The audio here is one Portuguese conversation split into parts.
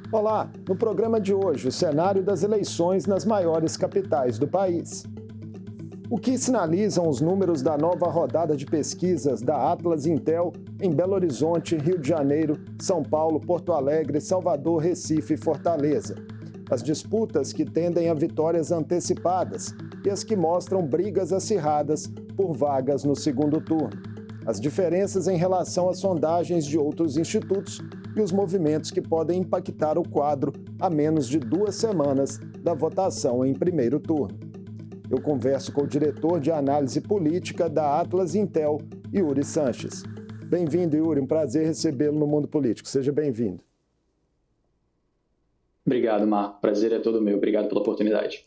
Olá, no programa de hoje, o cenário das eleições nas maiores capitais do país. O que sinalizam os números da nova rodada de pesquisas da Atlas Intel em Belo Horizonte, Rio de Janeiro, São Paulo, Porto Alegre, Salvador, Recife e Fortaleza? As disputas que tendem a vitórias antecipadas e as que mostram brigas acirradas por vagas no segundo turno. As diferenças em relação às sondagens de outros institutos e os movimentos que podem impactar o quadro a menos de 2 semanas da votação em primeiro turno. Eu converso com o diretor de análise política da Atlas Intel, Yuri Sanches. Bem-vindo, Yuri. Um prazer recebê-lo no Mundo Político. Seja bem-vindo. Obrigado, Marco. Prazer é todo meu. Obrigado pela oportunidade.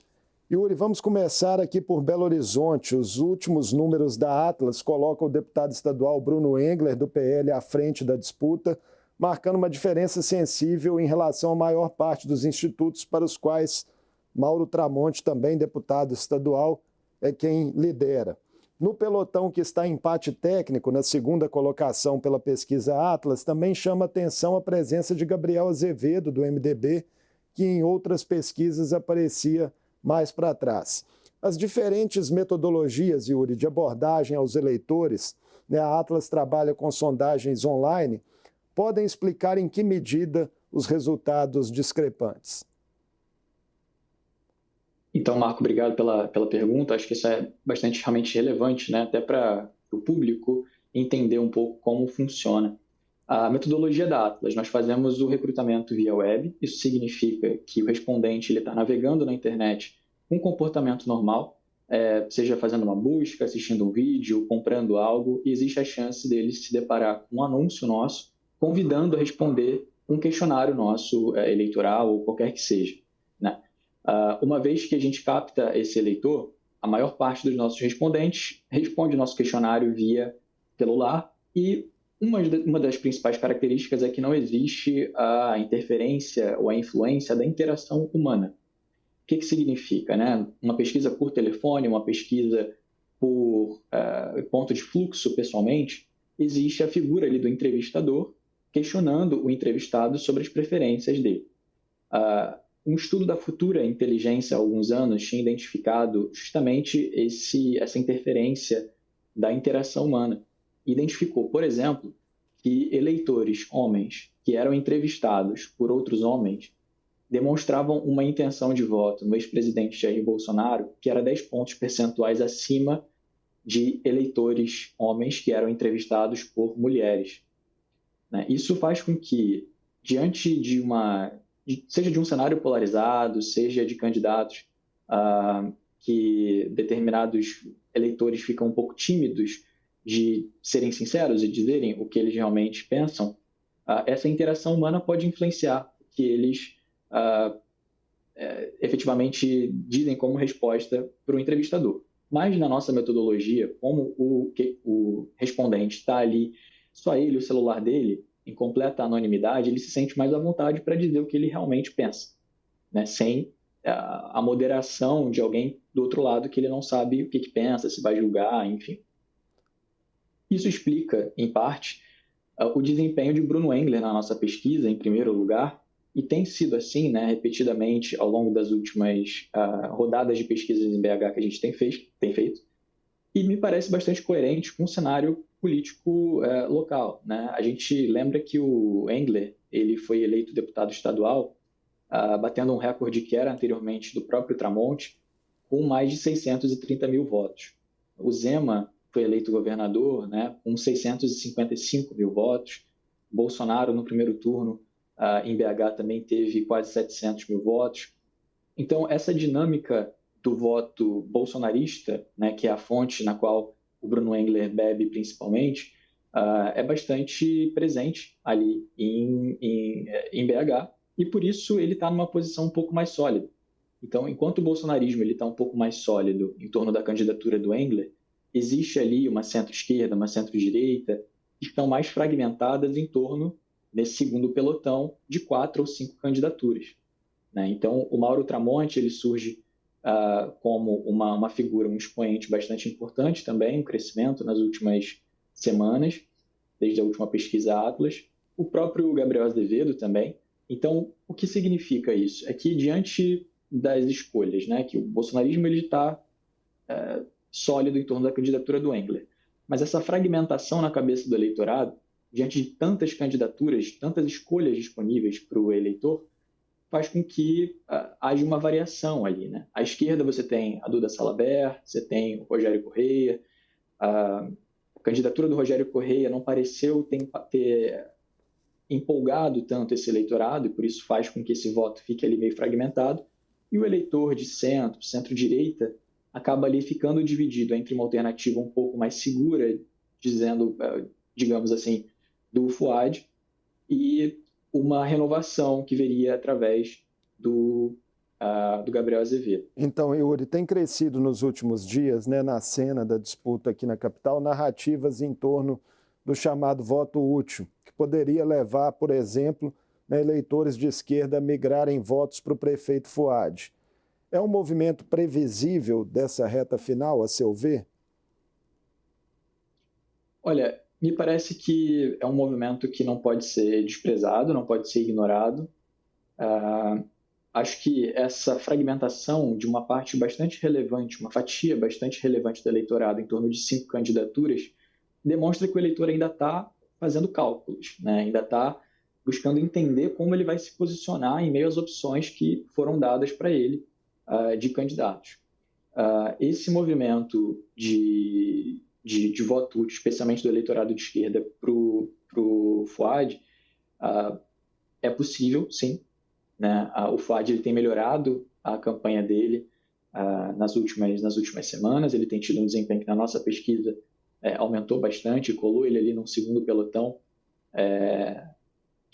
Yuri, vamos começar aqui por Belo Horizonte. Os últimos números da Atlas colocam o deputado estadual Bruno Engler, do PL, à frente da disputa, marcando uma diferença sensível em relação à maior parte dos institutos para os quais Mauro Tramonte, também deputado estadual, é quem lidera. No pelotão que está em empate técnico, na segunda colocação pela pesquisa Atlas, também chama atenção a presença de Gabriel Azevedo, do MDB, que em outras pesquisas aparecia mais para trás. As diferentes metodologias, Yuri, de abordagem aos eleitores, a Atlas trabalha com sondagens online, podem explicar em que medida os resultados discrepantes? Então, Marco, obrigado pela pergunta. Acho que isso é bastante realmente relevante, né? Até para o público entender um pouco como funciona. A metodologia da Atlas, nós fazemos o recrutamento via web. Isso significa que o respondente está navegando na internet com um comportamento normal, seja fazendo uma busca, assistindo um vídeo, comprando algo, e existe a chance dele se deparar com um anúncio nosso, convidando a responder um questionário nosso eleitoral ou qualquer que seja, né? Uma vez que a gente capta esse eleitor, a maior parte dos nossos respondentes responde o nosso questionário via celular e uma das principais características é que não existe a interferência ou a influência da interação humana. O que significa, né? Uma pesquisa por telefone, uma pesquisa por ponto de fluxo pessoalmente, existe a figura ali do entrevistador questionando o entrevistado sobre as preferências dele. Um estudo da futura inteligência há alguns anos tinha identificado justamente essa interferência da interação humana. Identificou, por exemplo, que eleitores homens que eram entrevistados por outros homens demonstravam uma intenção de voto no ex-presidente Jair Bolsonaro que era 10 pontos percentuais acima de eleitores homens que eram entrevistados por mulheres. Isso faz com que, diante de seja de um cenário polarizado, seja de candidatos que determinados eleitores ficam um pouco tímidos de serem sinceros e dizerem o que eles realmente pensam, essa interação humana pode influenciar o que eles efetivamente dizem como resposta para o entrevistador. Mas na nossa metodologia, como o respondente está ali, só ele, o celular dele, em completa anonimidade, ele se sente mais à vontade para dizer o que ele realmente pensa, né? Sem a moderação de alguém do outro lado que ele não sabe o que pensa, se vai julgar, enfim. Isso explica, em parte, o desempenho de Bruno Engler na nossa pesquisa, em primeiro lugar, e tem sido assim, né, repetidamente ao longo das últimas rodadas de pesquisas em BH que a gente tem feito, e me parece bastante coerente com o cenário político local, né? A gente lembra que o Engler ele foi eleito deputado estadual, batendo um recorde que era anteriormente do próprio Tramonte, com mais de 630 mil votos. O Zema foi eleito governador, né, com 655 mil votos. Bolsonaro, no primeiro turno, em BH, também teve quase 700 mil votos. Então, essa dinâmica do voto bolsonarista, né, que é a fonte na qual o Bruno Engler bebe principalmente, é bastante presente ali em BH, e por isso ele está numa posição um pouco mais sólida. Então, enquanto o bolsonarismo está um pouco mais sólido em torno da candidatura do Engler, existe ali uma centro-esquerda, uma centro-direita, que estão mais fragmentadas em torno desse segundo pelotão de 4 ou 5 candidaturas, né? Então, o Mauro Tramonte ele surge como uma figura, um expoente bastante importante também, um crescimento nas últimas semanas, desde a última pesquisa Atlas. O próprio Gabriel Azevedo também, Então, o que significa isso? É que diante das escolhas, né, que o bolsonarismo está sólido em torno da candidatura do Engler, mas essa fragmentação na cabeça do eleitorado, diante de tantas candidaturas, tantas escolhas disponíveis para o eleitor, faz com que haja uma variação ali, né? À esquerda você tem a Duda Salabert, você tem o Rogério Correia. A candidatura do Rogério Correia não pareceu ter empolgado tanto esse eleitorado, e por isso faz com que esse voto fique ali meio fragmentado. E o eleitor de centro, centro-direita, acaba ali ficando dividido entre uma alternativa um pouco mais segura, dizendo, digamos assim, do Fuad, e uma renovação que viria através do Gabriel Azevedo. Então, Yuri, tem crescido nos últimos dias, né, na cena da disputa aqui na capital, narrativas em torno do chamado voto útil, que poderia levar, por exemplo, né, eleitores de esquerda a migrarem votos para o prefeito Fuad. É um movimento previsível dessa reta final, a seu ver? Olha, me parece que é um movimento que não pode ser desprezado, não pode ser ignorado. Acho que essa fragmentação de uma parte bastante relevante, uma fatia bastante relevante do eleitorado, em torno de 5 candidaturas, demonstra que o eleitor ainda está fazendo cálculos, né? Ainda está buscando entender como ele vai se posicionar em meio às opções que foram dadas para ele de candidatos. Esse movimento de voto útil, especialmente do eleitorado de esquerda, para o Fuad, é possível, sim. Né? O Fuad ele tem melhorado a campanha dele nas últimas semanas, ele tem tido um desempenho que na nossa pesquisa aumentou bastante, colou ele ali no segundo pelotão,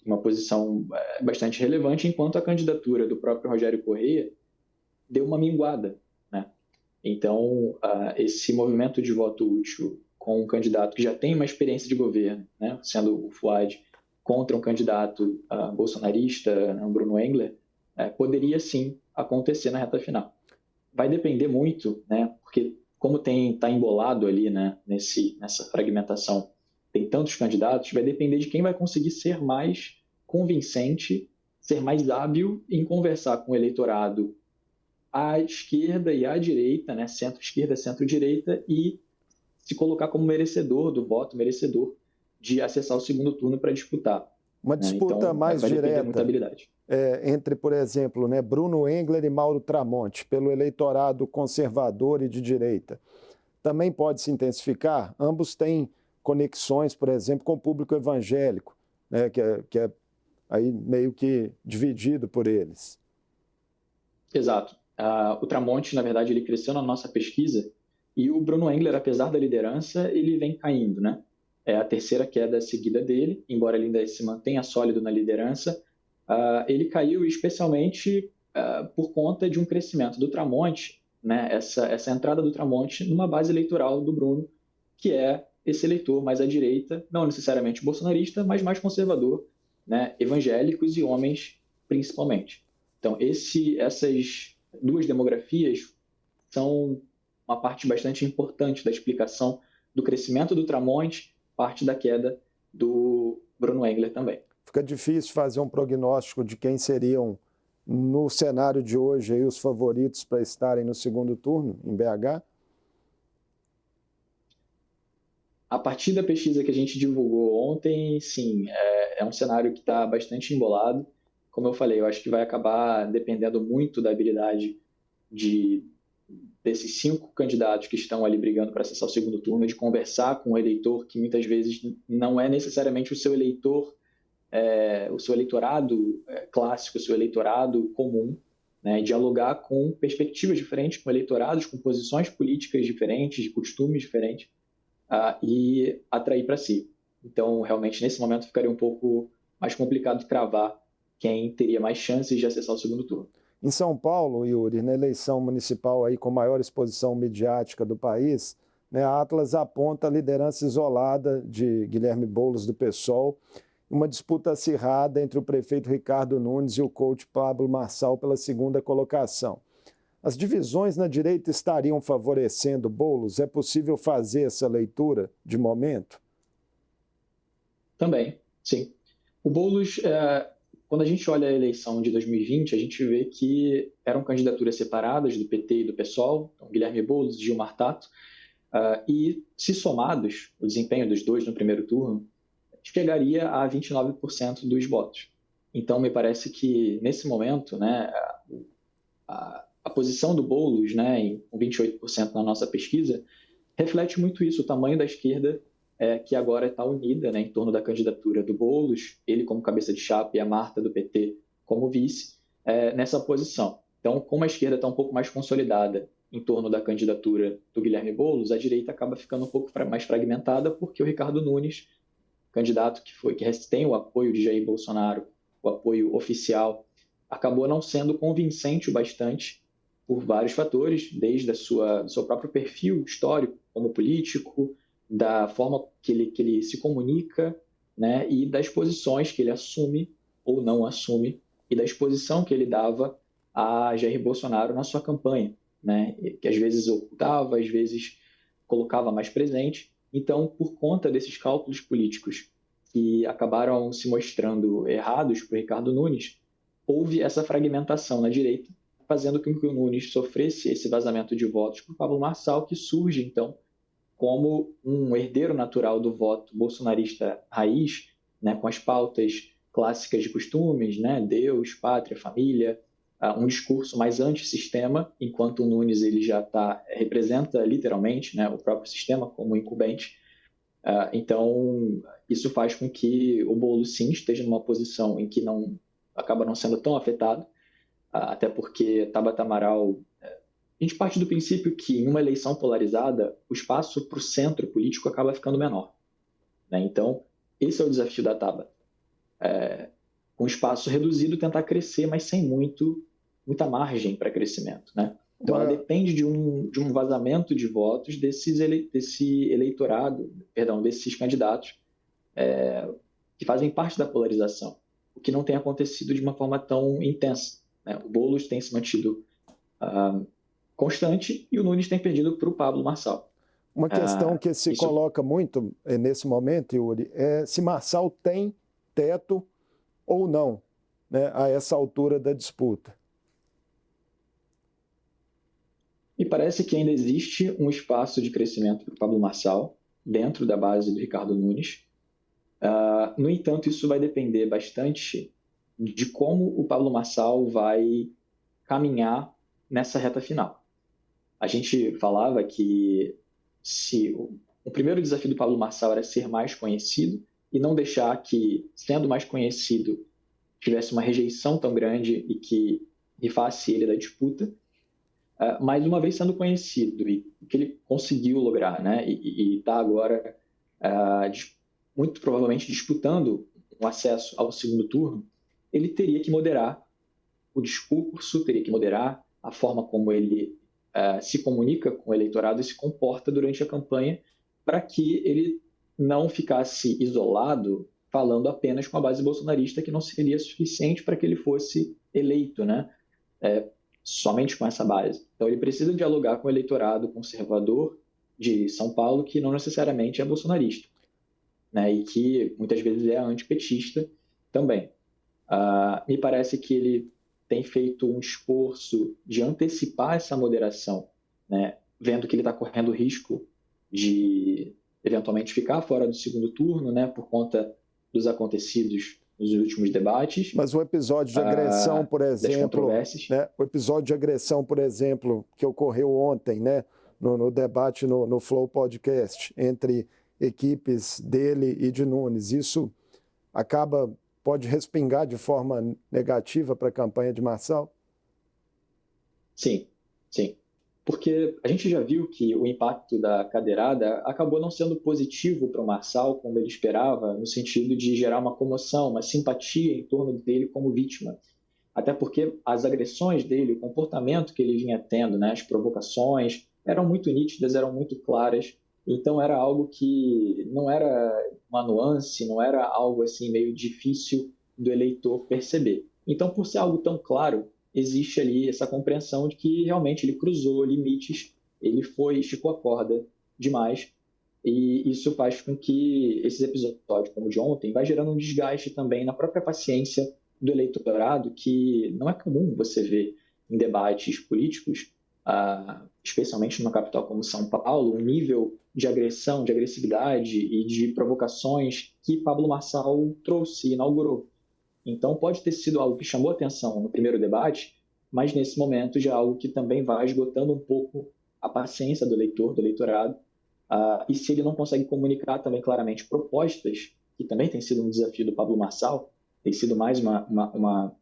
uma posição bastante relevante, enquanto a candidatura do próprio Rogério Correia deu uma minguada. Né? Então, esse movimento de voto útil com um candidato que já tem uma experiência de governo, né? Sendo o Fuad, contra um candidato bolsonarista, né, o Bruno Engler, poderia sim acontecer na reta final. Vai depender muito, né, porque como está embolado ali, né, nessa fragmentação, tem tantos candidatos, vai depender de quem vai conseguir ser mais convincente, ser mais hábil em conversar com o eleitorado à esquerda e à direita, né, centro-esquerda, centro-direita, e se colocar como merecedor do voto, merecedor de acessar o segundo turno para disputar. Uma disputa então, mais direta entre, por exemplo, né, Bruno Engler e Mauro Tramonte, pelo eleitorado conservador e de direita, também pode se intensificar? Ambos têm conexões, por exemplo, com o público evangélico, né, que é aí meio que dividido por eles. Exato. O Tramonte, na verdade, ele cresceu na nossa pesquisa, e o Bruno Engler, apesar da liderança, ele vem caindo, né? É a terceira queda seguida dele, embora ele ainda se mantenha sólido na liderança. Ele caiu especialmente por conta de um crescimento do Tramonte, né? Essa entrada do Tramonte numa base eleitoral do Bruno, que é esse eleitor mais à direita, não necessariamente bolsonarista, mas mais conservador, né? Evangélicos e homens, principalmente. Então, essas duas demografias são uma parte bastante importante da explicação do crescimento do Tramonte, parte da queda do Bruno Engler também. Fica difícil fazer um prognóstico de quem seriam, no cenário de hoje, aí, os favoritos para estarem no segundo turno em BH? A partir da pesquisa que a gente divulgou ontem, sim, é um cenário que está bastante embolado. Como eu falei, eu acho que vai acabar dependendo muito da habilidade desses 5 candidatos que estão ali brigando para acessar o segundo turno, de conversar com o eleitor, que muitas vezes não é necessariamente o seu eleitor, o seu eleitorado clássico, o seu eleitorado comum, né? Dialogar com perspectivas diferentes, com eleitorados, com posições políticas diferentes, de costumes diferentes, e atrair para si. Então, realmente, nesse momento, ficaria um pouco mais complicado de cravar quem teria mais chances de acessar o segundo turno. Em São Paulo, Yuri, na eleição municipal aí com maior exposição midiática do país, né, a Atlas aponta a liderança isolada de Guilherme Boulos do PSOL, uma disputa acirrada entre o prefeito Ricardo Nunes e o coach Pablo Marçal pela segunda colocação. As divisões na direita estariam favorecendo Boulos? É possível fazer essa leitura de momento? Também, sim. O Boulos quando a gente olha a eleição de 2020, a gente vê que eram candidaturas separadas do PT e do PSOL, então Guilherme Boulos e Gilmar Tato, e se somados, o desempenho dos dois no primeiro turno chegaria a 29% dos votos. Então, me parece que, nesse momento, né, a posição do Boulos, né, com 28% na nossa pesquisa, reflete muito isso, o tamanho da esquerda que agora está unida, né, em torno da candidatura do Boulos, ele como cabeça de chapa e a Marta do PT como vice, nessa posição. Então, como a esquerda está um pouco mais consolidada em torno da candidatura do Guilherme Boulos, a direita acaba ficando um pouco mais fragmentada, porque o Ricardo Nunes, candidato que tem o apoio de Jair Bolsonaro, o apoio oficial, acabou não sendo convincente o bastante por vários fatores, desde do seu próprio perfil histórico como político, da forma que ele se comunica, né, e das posições que ele assume ou não assume, e da exposição que ele dava a Jair Bolsonaro na sua campanha, né, que às vezes ocultava, às vezes colocava mais presente. Então, por conta desses cálculos políticos que acabaram se mostrando errados para o Ricardo Nunes, houve essa fragmentação na direita, fazendo com que o Nunes sofresse esse vazamento de votos para o Pablo Marçal, que surge, então, como um herdeiro natural do voto bolsonarista raiz, né, com as pautas clássicas de costumes, né, Deus, pátria, família, um discurso mais antissistema, enquanto o Nunes ele já representa literalmente, né, o próprio sistema como incumbente. Então, isso faz com que o Boulos, sim, esteja numa posição em que acaba não sendo tão afetado, até porque Tabata Amaral... A gente parte do princípio que, em uma eleição polarizada, o espaço para o centro político acaba ficando menor, né? Então, esse é o desafio da Tabata. Com espaço reduzido, tentar crescer, mas sem muita margem para crescimento, né? Então, ela depende de um vazamento de votos desse eleitorado, desses candidatos que fazem parte da polarização, o que não tem acontecido de uma forma tão intensa, né? O Boulos tem se mantido constante e o Nunes tem perdido para o Pablo Marçal. Uma questão que se coloca muito nesse momento, Yuri, é se Marçal tem teto ou não, né, a essa altura da disputa. Me parece que ainda existe um espaço de crescimento para o Pablo Marçal dentro da base do Ricardo Nunes. No entanto, isso vai depender bastante de como o Pablo Marçal vai caminhar nessa reta final. A gente falava que o primeiro desafio do Pablo Marçal era ser mais conhecido e não deixar que, sendo mais conhecido, tivesse uma rejeição tão grande e que rifasse ele da disputa. Mas uma vez sendo conhecido e que ele conseguiu lograr, né, e está agora muito provavelmente disputando um acesso ao segundo turno, ele teria que moderar o discurso, teria que moderar a forma como ele se comunica com o eleitorado e se comporta durante a campanha, para que ele não ficasse isolado falando apenas com a base bolsonarista, que não seria suficiente para que ele fosse eleito, né? Somente com essa base. Então, ele precisa dialogar com o eleitorado conservador de São Paulo, que não necessariamente é bolsonarista, né? E que muitas vezes é antipetista também. Me parece que ele tem feito um esforço de antecipar essa moderação, né? Vendo que ele está correndo risco de eventualmente ficar fora do segundo turno, né? Por conta dos acontecidos nos últimos debates. Mas o episódio de agressão, por exemplo, né? O episódio de agressão, por exemplo, que ocorreu ontem, né? No debate no Flow Podcast entre equipes dele e de Nunes, isso pode respingar de forma negativa para a campanha de Marçal? Sim, sim. Porque a gente já viu que o impacto da cadeirada acabou não sendo positivo para o Marçal, como ele esperava, no sentido de gerar uma comoção, uma simpatia em torno dele como vítima. Até porque as agressões dele, o comportamento que ele vinha tendo, né, as provocações, eram muito nítidas, eram muito claras. Então era algo que não era uma nuance, não era algo assim meio difícil do eleitor perceber. Então, por ser algo tão claro, existe ali essa compreensão de que realmente ele cruzou limites, ele esticou a corda demais, e isso faz com que esses episódios, como o de ontem, vai gerando um desgaste também na própria paciência do eleitorado que não é comum você ver em debates políticos, especialmente numa capital como São Paulo, um nível de agressão, de agressividade e de provocações que Pablo Marçal trouxe e inaugurou. Então, pode ter sido algo que chamou atenção no primeiro debate, mas nesse momento já é algo que também vai esgotando um pouco a paciência do eleitor, do eleitorado, e se ele não consegue comunicar também claramente propostas, que também tem sido um desafio do Pablo Marçal, tem sido mais uma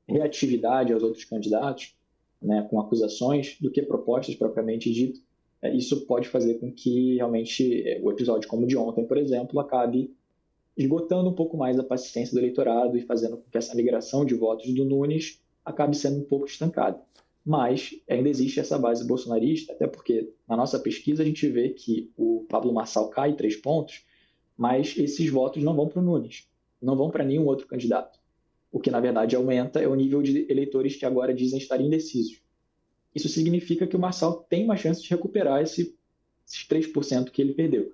reatividade aos outros candidatos, né, com acusações, do que propostas propriamente dito, isso pode fazer com que realmente o episódio como o de ontem, por exemplo, acabe esgotando um pouco mais a paciência do eleitorado e fazendo com que essa migração de votos do Nunes acabe sendo um pouco estancada. Mas ainda existe essa base bolsonarista, até porque na nossa pesquisa a gente vê que o Pablo Marçal cai 3 pontos, mas esses votos não vão para o Nunes, não vão para nenhum outro candidato. O que, na verdade, aumenta é o nível de eleitores que agora dizem estar indecisos. Isso significa que o Marçal tem uma chance de recuperar esses 3% que ele perdeu,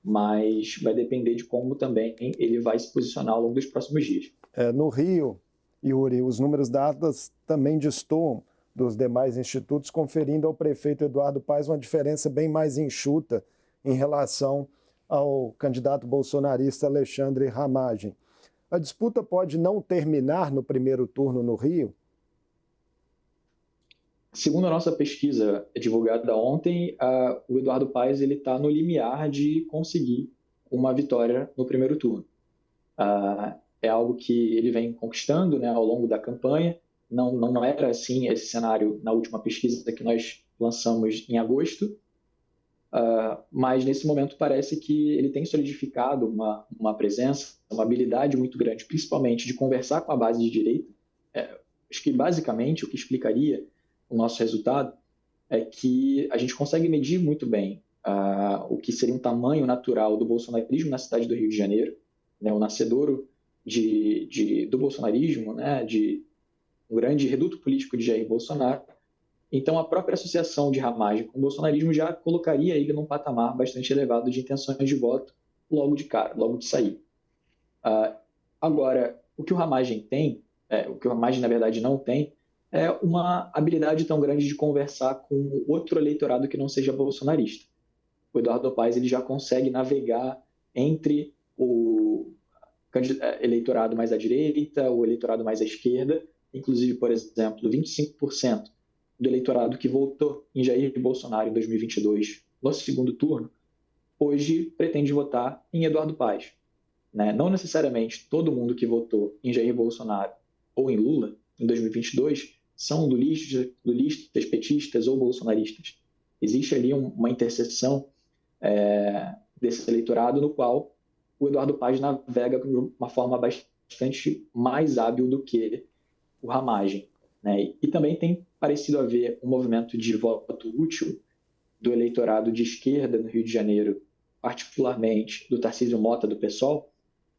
mas vai depender de como também ele vai se posicionar ao longo dos próximos dias. No Rio, Yuri, os números da Atlas também destoam dos demais institutos, conferindo ao prefeito Eduardo Paes uma diferença bem mais enxuta em relação ao candidato bolsonarista Alexandre Ramagem. A disputa pode não terminar no primeiro turno no Rio? Segundo a nossa pesquisa divulgada ontem, o Eduardo Paes está no limiar de conseguir uma vitória no primeiro turno. É algo que ele vem conquistando, né, ao longo da campanha. Não era assim esse cenário na última pesquisa que nós lançamos em agosto, mas nesse momento parece que ele tem solidificado uma presença, uma habilidade muito grande, principalmente de conversar com a base de direita. Acho que basicamente o que explicaria o nosso resultado é que a gente consegue medir muito bem o que seria um tamanho natural do bolsonarismo na cidade do Rio de Janeiro, né, o nascedouro do bolsonarismo, né, de um grande reduto político de Jair Bolsonaro. Então, a própria associação de Ramagem com o bolsonarismo já colocaria ele num patamar bastante elevado de intenções de voto logo de cara, logo de sair. Agora, o que o Ramagem tem, o que o Ramagem, na verdade, não tem, é uma habilidade tão grande de conversar com outro eleitorado que não seja bolsonarista. O Eduardo Paes ele já consegue navegar entre o eleitorado mais à direita, o eleitorado mais à esquerda, inclusive, por exemplo, 25% do eleitorado que votou em Jair Bolsonaro em 2022 no segundo turno, hoje pretende votar em Eduardo Paes. Né? Não necessariamente todo mundo que votou em Jair Bolsonaro ou em Lula em 2022 são lulistas, petistas ou bolsonaristas. Existe ali uma interseção desse eleitorado no qual o Eduardo Paes navega de uma forma bastante mais hábil do que o Ramagem. Né? E também tem parecido haver um movimento de voto útil do eleitorado de esquerda no Rio de Janeiro, particularmente do Tarcísio Mota, do PSOL,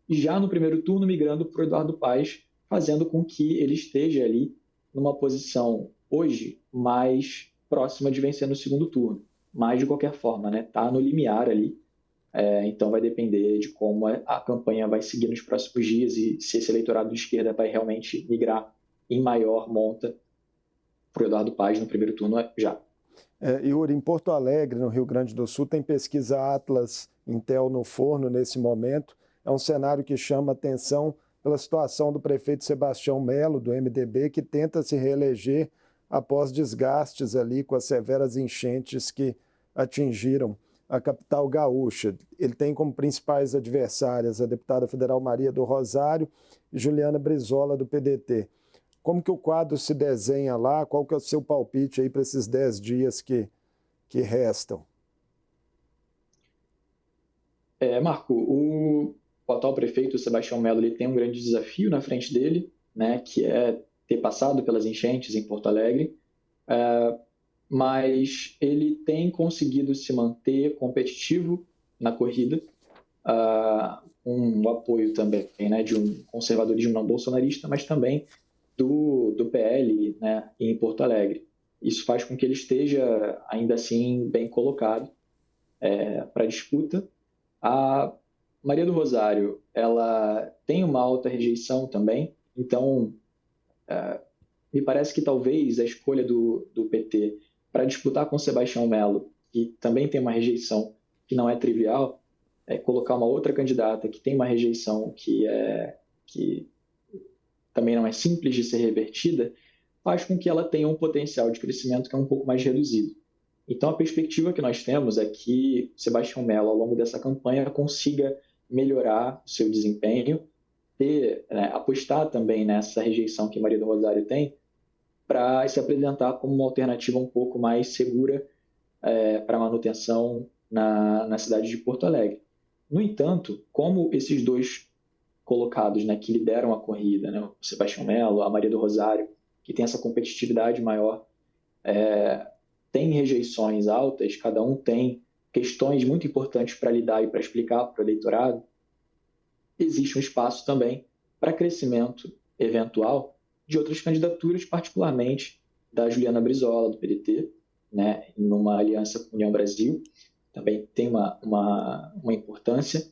e já no primeiro turno migrando para o Eduardo Paes, fazendo com que ele esteja ali numa posição, hoje, mais próxima de vencer no segundo turno. Mas, de qualquer forma, está no limiar ali. Então, vai depender de como a campanha vai seguir nos próximos dias e se esse eleitorado de esquerda vai realmente migrar em maior monta para o Eduardo Paes no primeiro turno já. Yuri, em Porto Alegre, no Rio Grande do Sul, tem pesquisa Atlas Intel no forno nesse momento. É um cenário que chama atenção pela situação do prefeito Sebastião Melo, do MDB, que tenta se reeleger após desgastes ali com as severas enchentes que atingiram a capital gaúcha. Ele tem como principais adversárias a deputada federal Maria do Rosário e Juliana Brizola, do PDT. Como que o quadro se desenha lá? Qual que é o seu palpite aí para esses 10 dias que restam? Marco, o atual prefeito, Sebastião Melo, ele tem um grande desafio na frente dele, né, que é ter passado pelas enchentes em Porto Alegre, mas ele tem conseguido se manter competitivo na corrida, um apoio também, né, de um conservadorismo não bolsonarista, mas também do PL, né, em Porto Alegre. Isso faz com que ele esteja, ainda assim, bem colocado para a disputa. A Maria do Rosário, ela tem uma alta rejeição também, Então, me parece que talvez a escolha do PT para disputar com Sebastião Melo, que também tem uma rejeição que não é trivial, colocar uma outra candidata que tem uma rejeição que também não é simples de ser revertida, faz com que ela tenha um potencial de crescimento que é um pouco mais reduzido. Então, a perspectiva que nós temos é que Sebastião Melo, ao longo dessa campanha, consiga melhorar o seu desempenho, apostar também nessa rejeição que Maria do Rosário tem, para se apresentar como uma alternativa um pouco mais segura para manutenção na cidade de Porto Alegre. No entanto, como esses dois colocados, né, que lideram a corrida, né, o Sebastião Melo, a Maria do Rosário, que tem essa competitividade maior, tem rejeições altas, cada um tem questões muito importantes para lidar e para explicar para o eleitorado, existe um espaço também para crescimento eventual de outras candidaturas, particularmente da Juliana Brizola, do PDT, né, numa aliança com a União Brasil, também tem uma importância.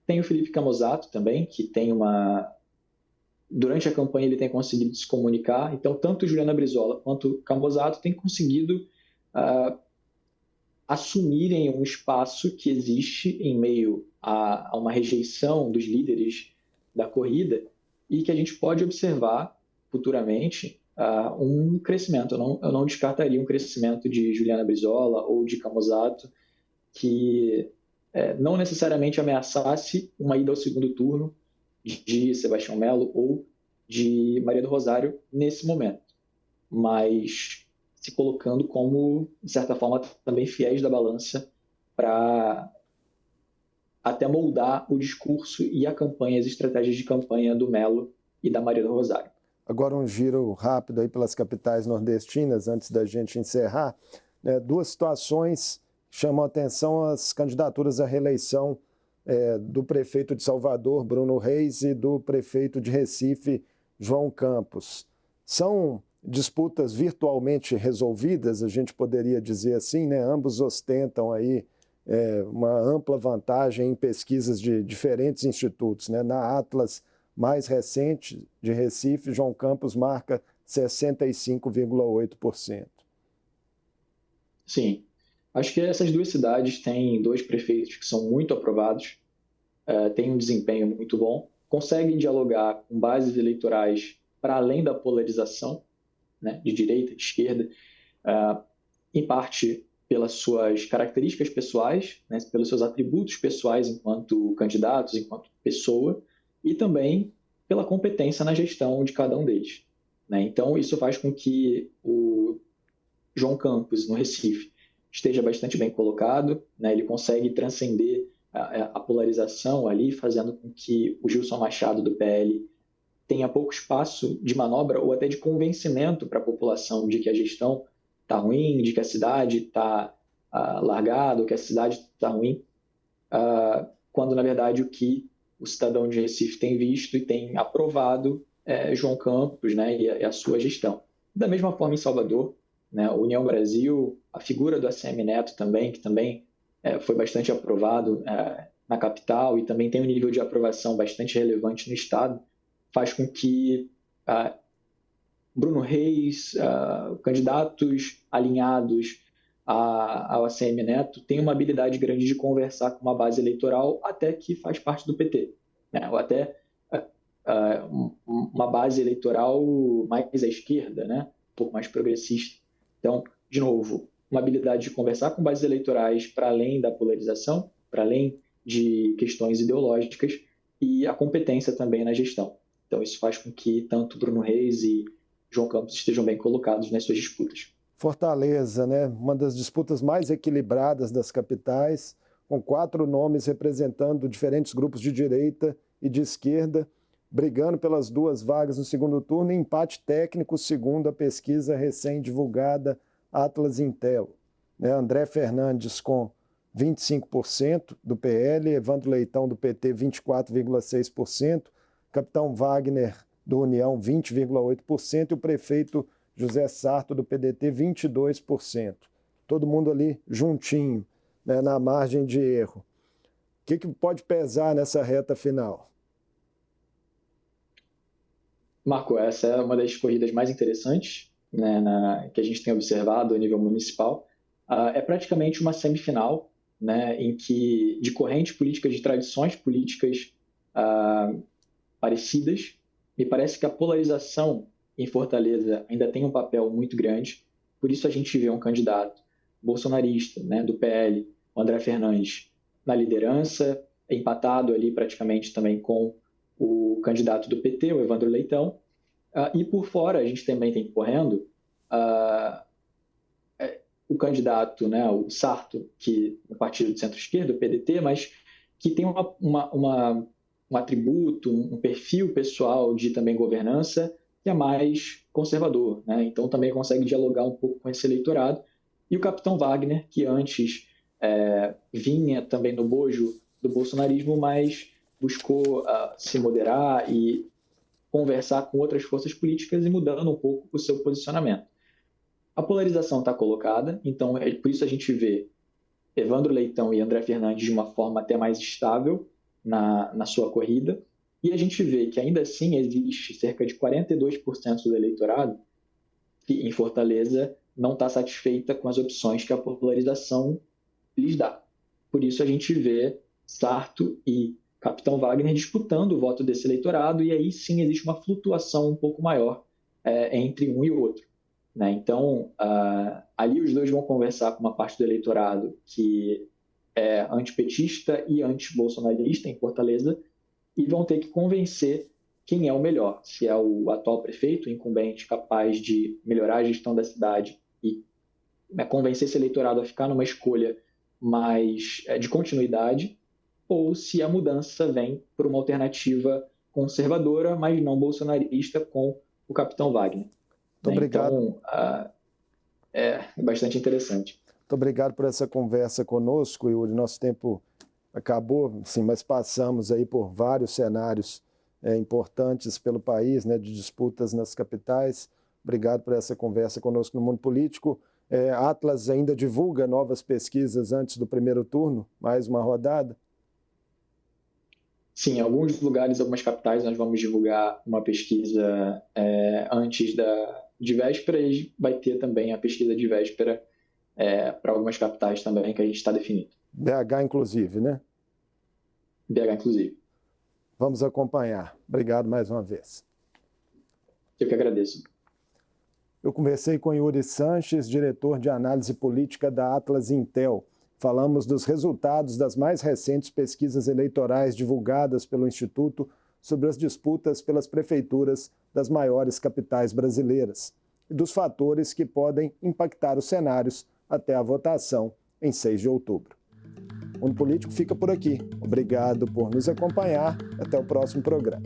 Tem o Felipe Camozato também, que tem durante a campanha ele tem conseguido se comunicar, então tanto Juliana Brizola quanto Camozato têm conseguido assumirem um espaço que existe em meio a uma rejeição dos líderes da corrida e que a gente pode observar futuramente um crescimento. Eu não descartaria um crescimento de Juliana Brizola ou de Camozato que não necessariamente ameaçasse uma ida ao segundo turno de Sebastião Melo ou de Maria do Rosário nesse momento, mas se colocando como, de certa forma, também fiéis da balança para até moldar o discurso e a campanha, as estratégias de campanha do Melo e da Maria do Rosário. Agora um giro rápido aí pelas capitais nordestinas, antes da gente encerrar. Duas situações chamam a atenção: as candidaturas à reeleição do prefeito de Salvador, Bruno Reis, e do prefeito de Recife, João Campos. São disputas virtualmente resolvidas, a gente poderia dizer assim, né? Ambos ostentam aí uma ampla vantagem em pesquisas de diferentes institutos, né? Na Atlas mais recente de Recife, João Campos marca 65,8%. Sim, acho que essas duas cidades têm dois prefeitos que são muito aprovados, têm um desempenho muito bom, conseguem dialogar com bases eleitorais para além da polarização, né, de direita, de esquerda, em parte pelas suas características pessoais, né, pelos seus atributos pessoais enquanto candidatos, enquanto pessoa, e também pela competência na gestão de cada um deles, né? Então, isso faz com que o João Campos, no Recife, esteja bastante bem colocado, né? Ele consegue transcender a polarização ali, fazendo com que o Gilson Machado, do PL, tenha pouco espaço de manobra ou até de convencimento para a população de que a gestão está ruim, de que a cidade está largada, ou que a cidade está ruim, quando, na verdade, o que o cidadão de Recife tem visto e tem aprovado João Campos, né, e a sua gestão. Da mesma forma, em Salvador, né, a União Brasil, a figura do ACM Neto também, que também foi bastante aprovado na capital e também tem um nível de aprovação bastante relevante no estado, faz com que Bruno Reis, candidatos alinhados ao ACM Neto, tenham uma habilidade grande de conversar com uma base eleitoral até que faz parte do PT, né? Ou até uma base eleitoral mais à esquerda, né? Um pouco mais progressista. Então, de novo, uma habilidade de conversar com bases eleitorais para além da polarização, para além de questões ideológicas, e a competência também na gestão. Então, isso faz com que tanto Bruno Reis e João Campos estejam bem colocados nas suas disputas. Fortaleza, né? Uma das disputas mais equilibradas das capitais, com 4 nomes representando diferentes grupos de direita e de esquerda, brigando pelas 2 vagas no segundo turno, em empate técnico, segundo a pesquisa recém-divulgada Atlas Intel. André Fernandes com 25% do PL, Evandro Leitão do PT 24,6%, Capitão Wagner do União 20,8% e o prefeito José Sarto do PDT 22%. Todo mundo ali juntinho, né, na margem de erro. O que pode pesar nessa reta final? Marco, essa é uma das corridas mais interessantes, né, que a gente tem observado a nível municipal. É praticamente uma semifinal, né, em que de correntes políticas, de tradições políticas parecidas. Me parece que a polarização em Fortaleza ainda tem um papel muito grande, por isso a gente vê um candidato bolsonarista, né, do PL, o André Fernandes, na liderança, empatado ali praticamente também com o candidato do PT, o Evandro Leitão, e por fora a gente também tem correndo o candidato, né, o Sarto, que é um partido de centro-esquerda, o PDT, mas que tem um atributo, um perfil pessoal de também governança que é mais conservador, né? Então também consegue dialogar um pouco com esse eleitorado. E o capitão Wagner, que antes vinha também no bojo do bolsonarismo, mas buscou se moderar e conversar com outras forças políticas e mudando um pouco o seu posicionamento. A polarização está colocada, então por isso a gente vê Evandro Leitão e André Fernandes de uma forma até mais estável na sua corrida, e a gente vê que ainda assim existe cerca de 42% do eleitorado que em Fortaleza não está satisfeita com as opções que a polarização lhes dá. Por isso a gente vê Sarto e Capitão Wagner disputando o voto desse eleitorado, e aí sim existe uma flutuação um pouco maior entre um e o outro. Né? Então, ali os dois vão conversar com uma parte do eleitorado que é antipetista e antibolsonarista em Fortaleza e vão ter que convencer quem é o melhor, se é o atual prefeito, o incumbente, capaz de melhorar a gestão da cidade e convencer esse eleitorado a ficar numa escolha mais de continuidade, ou se a mudança vem por uma alternativa conservadora, mas não bolsonarista, com o capitão Wagner. Muito obrigado. Então, é bastante interessante. Muito obrigado por essa conversa conosco, Yuri. Nosso tempo acabou, sim, mas passamos aí por vários cenários importantes pelo país, né, de disputas nas capitais. Obrigado por essa conversa conosco no Mundo Político. Atlas ainda divulga novas pesquisas antes do primeiro turno? Mais uma rodada? Sim, em alguns lugares, algumas capitais, nós vamos divulgar uma pesquisa antes de véspera, e vai ter também a pesquisa de véspera para algumas capitais também que a gente está definindo. BH, inclusive, né? BH, inclusive. Vamos acompanhar. Obrigado mais uma vez. Eu que agradeço. Eu conversei com Yuri Sanches, diretor de análise política da Atlas Intel. Falamos dos resultados das mais recentes pesquisas eleitorais divulgadas pelo Instituto sobre as disputas pelas prefeituras das maiores capitais brasileiras e dos fatores que podem impactar os cenários até a votação em 6 de outubro. O Mundo Político fica por aqui. Obrigado por nos acompanhar. Até o próximo programa.